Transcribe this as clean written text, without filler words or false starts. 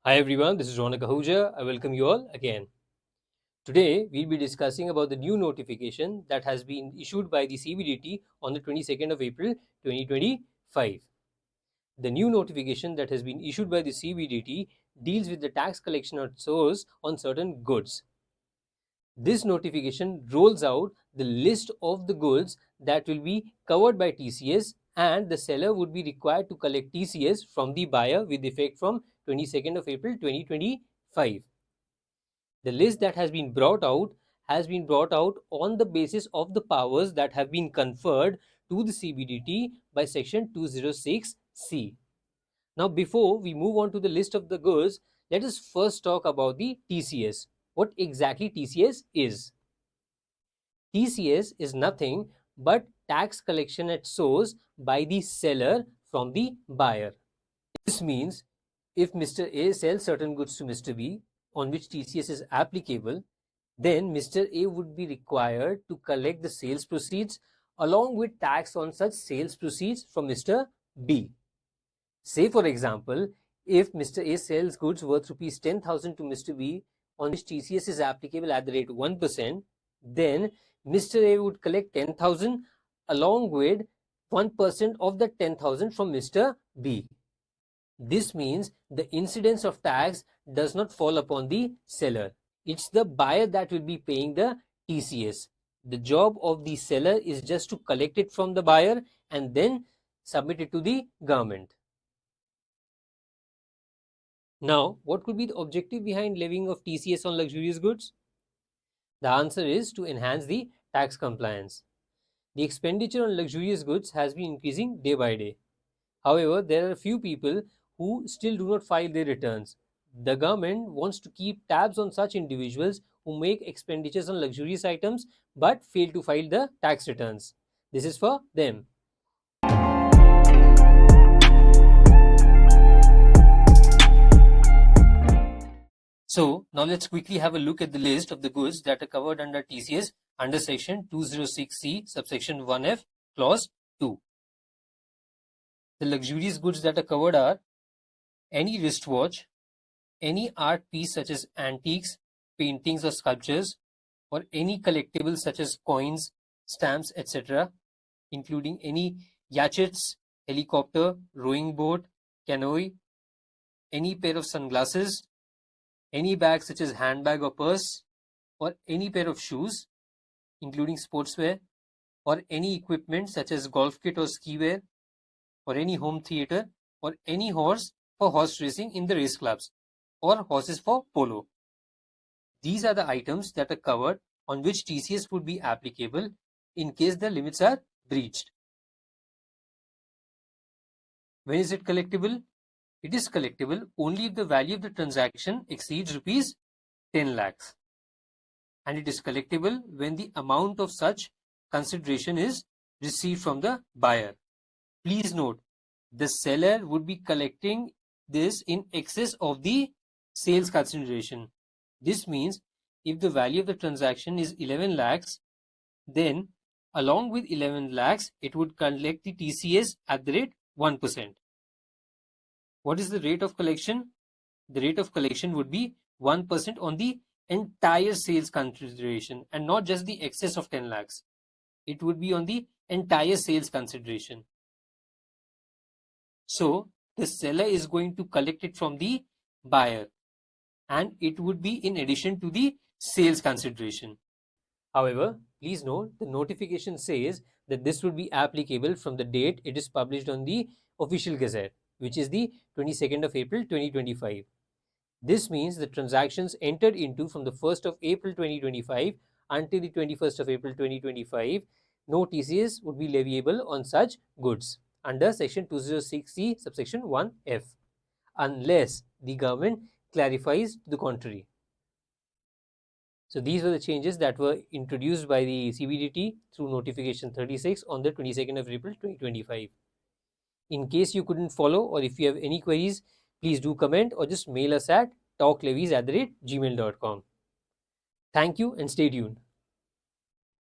Hi everyone, this is Ronak Ahuja. I welcome you all again. Today we'll be discussing about the new notification that has been issued by the CBDT on the 22nd of April 2025. The new notification that has been issued by the CBDT deals with the tax collection at source on certain goods. This notification rolls out the list of the goods that will be covered by TCS, and the seller would be required to collect TCS from the buyer with effect from 22nd of April 2025. The list that has been brought out on the basis of the powers that have been conferred to the CBDT by section 206C. Now, before we move on to the list of the goods, let us first talk about the TCS. What exactly TCS is? TCS is nothing but tax collection at source by the seller from the buyer. This means if Mr. A sells certain goods to Mr. B on which TCS is applicable, then Mr. A would be required to collect the sales proceeds along with tax on such sales proceeds from Mr. B. Say, for example, if Mr. A sells goods worth rupees 10,000 to Mr. B on which TCS is applicable at the rate 1%, then Mr. A would collect 10,000 along with 1% of the 10,000 from Mr. B. This means the incidence of tax does not fall upon the seller. It's the buyer that will be paying the TCS. The job of the seller is just to collect it from the buyer and then submit it to the government. Now, what could be the objective behind levying of TCS on luxurious goods? The answer is to enhance the tax compliance. The expenditure on luxurious goods has been increasing day by day. However, there are a few people who still do not file their returns. The government wants to keep tabs on such individuals who make expenditures on luxurious items but fail to file the tax returns. This is for them. So now let's quickly have a look at the list of the goods that are covered under TCS under section 206C subsection 1F clause 2. The luxurious goods that are covered are any wristwatch, any art piece such as antiques, paintings or sculptures, or any collectibles such as coins, stamps, etc., including any yachts, helicopter, rowing boat, canoe, any pair of sunglasses, any bag such as handbag or purse, or any pair of shoes, including sportswear, or any equipment such as golf kit or ski wear, or any home theater, or any horse for horse racing in the race clubs, or horses for polo. These are the items that are covered on which TCS would be applicable in case the limits are breached. When is it collectible? It is collectible only if the value of the transaction exceeds rupees 10 lakhs. And it is collectible when the amount of such consideration is received from the buyer. Please note, the seller would be collecting this in excess of the sales consideration. This means if the value of the transaction is 11 lakhs, then along with 11 lakhs, it would collect the TCS at the rate 1%. What is the rate of collection? The rate of collection would be 1% on the entire sales consideration and not just the excess of 10 lakhs. It would be on the entire sales consideration. So the seller is going to collect it from the buyer and it would be in addition to the sales consideration. However, please note the notification says that this would be applicable from the date it is published on the official gazette, which is the 22nd of April 2025. This means the transactions entered into from the 1st of April 2025 until the 21st of April 2025, no TCS would be leviable on such goods under section 206C subsection 1F unless the government clarifies the contrary. So these were the changes that were introduced by the CBDT through notification 36 on the 22nd of April 2025. In case you couldn't follow or if you have any queries, please do comment or just mail us at talklevies@gmail.com. Thank you and stay tuned.